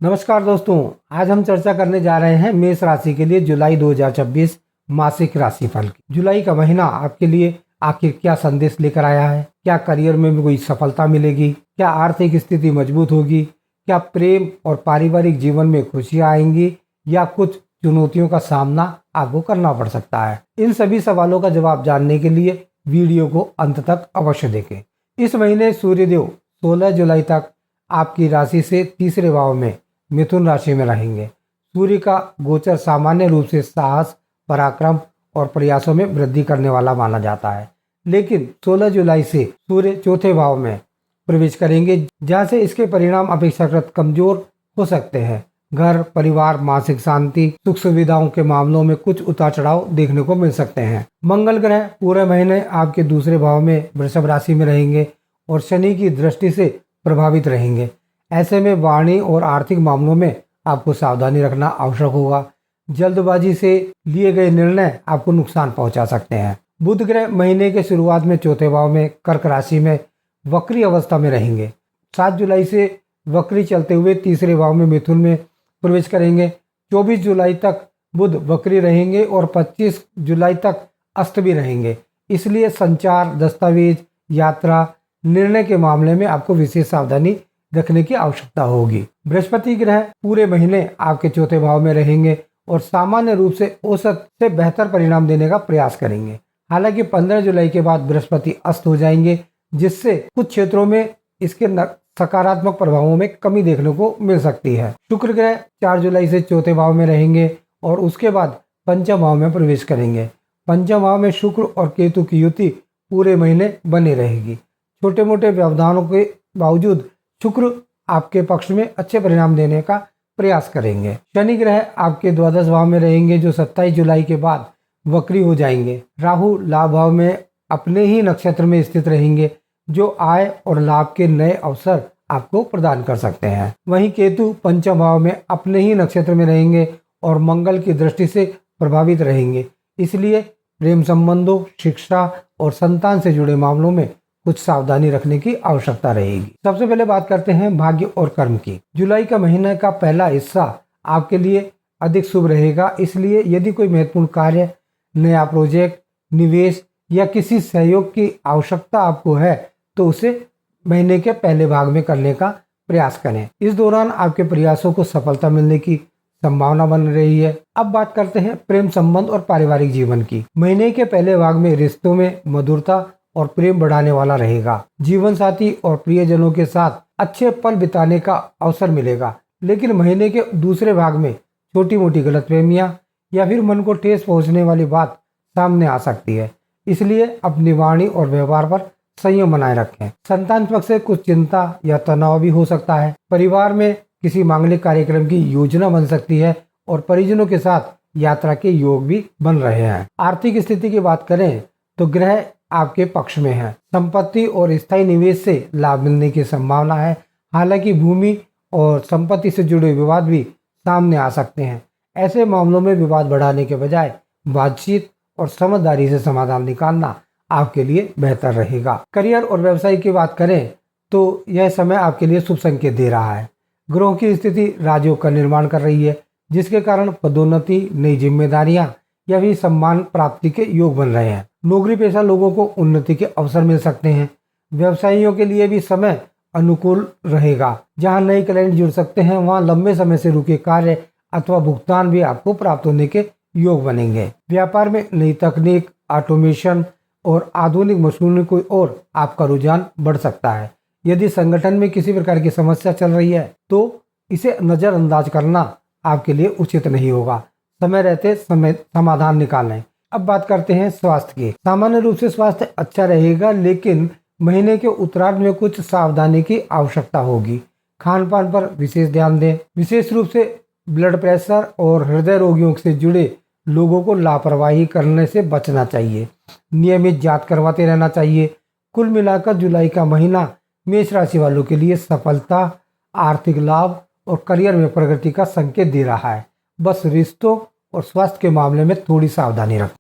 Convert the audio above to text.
नमस्कार दोस्तों, आज हम चर्चा करने जा रहे हैं मेष राशि के लिए जुलाई 2026 मासिक राशिफल की। जुलाई का महीना आपके लिए आखिर क्या संदेश लेकर आया है? क्या करियर में भी कोई सफलता मिलेगी? क्या आर्थिक स्थिति मजबूत होगी? क्या प्रेम और पारिवारिक जीवन में खुशियां आएंगी या कुछ चुनौतियों का सामना आपको करना पड़ सकता है? इन सभी सवालों का जवाब जानने के लिए वीडियो को अंत तक अवश्य देखें। इस महीने सूर्यदेव 16 जुलाई तक आपकी राशि से तीसरे भाव में मिथुन राशि में रहेंगे। सूर्य का गोचर सामान्य रूप से साहस, पराक्रम और प्रयासों में वृद्धि करने वाला माना जाता है, लेकिन 16 जुलाई से सूर्य चौथे भाव में प्रवेश करेंगे, जहां से इसके परिणाम अपेक्षाकृत कमजोर हो सकते हैं। घर, परिवार, मानसिक शांति, सुख सुविधाओं के मामलों में कुछ उतार चढ़ाव देखने को मिल सकते हैं। मंगल ग्रह पूरे महीने आपके दूसरे भाव में वृषभ राशि में रहेंगे और शनि की दृष्टि से प्रभावित रहेंगे। ऐसे में वाणी और आर्थिक मामलों में आपको सावधानी रखना आवश्यक होगा। जल्दबाजी से लिए गए निर्णय आपको नुकसान पहुंचा सकते हैं। बुध ग्रह महीने के शुरुआत में चौथे भाव में कर्क राशि में वक्री अवस्था में रहेंगे। 7 जुलाई से वक्री चलते हुए तीसरे भाव में मिथुन में प्रवेश करेंगे। 24 जुलाई तक बुध वक्री रहेंगे और 25 जुलाई तक अस्त भी रहेंगे। इसलिए संचार, दस्तावेज, यात्रा, निर्णय के मामले में आपको विशेष सावधानी रखने की आवश्यकता होगी। बृहस्पति ग्रह पूरे महीने आपके चौथे भाव में रहेंगे और सामान्य रूप से औसत से बेहतर परिणाम देने का प्रयास करेंगे। हालांकि 15 जुलाई के बाद बृहस्पति अस्त हो जाएंगे, जिससे कुछ क्षेत्रों में इसके सकारात्मक प्रभावों में कमी देखने को मिल सकती है। शुक्र ग्रह 4 जुलाई से चौथे भाव में रहेंगे और उसके बाद पंचम भाव में प्रवेश करेंगे। पंचम भाव में शुक्र और केतु की युति पूरे महीने बनी रहेगी। छोटे मोटे व्यवधानों के बावजूद शुक्र आपके पक्ष में अच्छे परिणाम देने का प्रयास करेंगे। शनि ग्रह आपके द्वादश भाव में रहेंगे, जो 27 जुलाई के बाद वक्री हो जाएंगे। राहु लाभ भाव में अपने ही नक्षत्र में स्थित रहेंगे, जो आय और लाभ के नए अवसर आपको प्रदान कर सकते हैं। वहीं केतु पंचम भाव में अपने ही नक्षत्र में रहेंगे और मंगल की दृष्टि से प्रभावित रहेंगे। इसलिए प्रेम संबंधों, शिक्षा और संतान से जुड़े मामलों में कुछ सावधानी रखने की आवश्यकता रहेगी। सबसे पहले बात करते हैं भाग्य और कर्म की। जुलाई का महीना का पहला हिस्सा आपके लिए अधिक शुभ रहेगा, इसलिए यदि कोई महत्वपूर्ण कार्य, नया प्रोजेक्ट, निवेश या किसी सहयोग की आवश्यकता आपको है तो उसे महीने के पहले भाग में करने का प्रयास करें। इस दौरान आपके प्रयासों को सफलता मिलने की संभावना बन रही है। अब बात करते हैं प्रेम संबंध और पारिवारिक जीवन की। महीने के पहले भाग में रिश्तों में मधुरता और प्रेम बढ़ाने वाला रहेगा। जीवन साथी और प्रियजनों के साथ अच्छे पल बिताने का अवसर मिलेगा, लेकिन महीने के दूसरे भाग में छोटी मोटी गलतफहमियां या फिर मन को ठेस पहुंचने वाली बात सामने आ सकती है। इसलिए अपनी वाणी और व्यवहार पर संयम बनाए रखें। संतान पक्ष से कुछ चिंता या तनाव भी हो सकता है। परिवार में किसी मांगलिक कार्यक्रम की योजना बन सकती है और परिजनों के साथ यात्रा के योग भी बन रहे हैं। आर्थिक स्थिति की बात करें तो ग्रह आपके पक्ष में है। संपत्ति और स्थायी निवेश से लाभ मिलने की संभावना है। हालांकि भूमि और संपत्ति से जुड़े विवाद भी सामने आ सकते हैं। ऐसे मामलों में विवाद बढ़ाने के बजाय बातचीत और समझदारी से समाधान निकालना आपके लिए बेहतर रहेगा। करियर और व्यवसाय की बात करें तो यह समय आपके लिए शुभ संकेत दे रहा है। ग्रहों की स्थिति राजयोग का निर्माण कर रही है, जिसके कारण पदोन्नति, नई जिम्मेदारियां या भी सम्मान प्राप्ति के योग बन रहे हैं। नौकरी पेशा लोगों को उन्नति के अवसर मिल सकते हैं। व्यवसायियों के लिए भी समय अनुकूल रहेगा। जहां नए क्लाइंट जुड़ सकते हैं, वहां लंबे समय से रुके कार्य अथवा भुगतान भी आपको प्राप्त होने के योग बनेंगे। व्यापार में नई तकनीक, ऑटोमेशन और आधुनिक मशीनों की ओर आपका रुझान बढ़ सकता है। यदि संगठन में किसी प्रकार की समस्या चल रही है तो इसे नजरअंदाज करना आपके लिए उचित नहीं होगा। समय रहते समय समाधान निकालें। अब बात करते हैं स्वास्थ्य की। सामान्य रूप से स्वास्थ्य अच्छा रहेगा, लेकिन महीने के उत्तरार्ध में कुछ सावधानी की आवश्यकता होगी। खान पान पर विशेष ध्यान दें। विशेष रूप से ब्लड प्रेशर और हृदय रोगियों से जुड़े लोगों को लापरवाही करने से बचना चाहिए। नियमित जांच करवाते रहना चाहिए। कुल मिलाकर जुलाई का महीना मेष राशि वालों के लिए सफलता, आर्थिक लाभ और करियर में प्रगति का संकेत दे रहा है। बस रिश्तों और स्वास्थ्य के मामले में थोड़ी सावधानी रखें।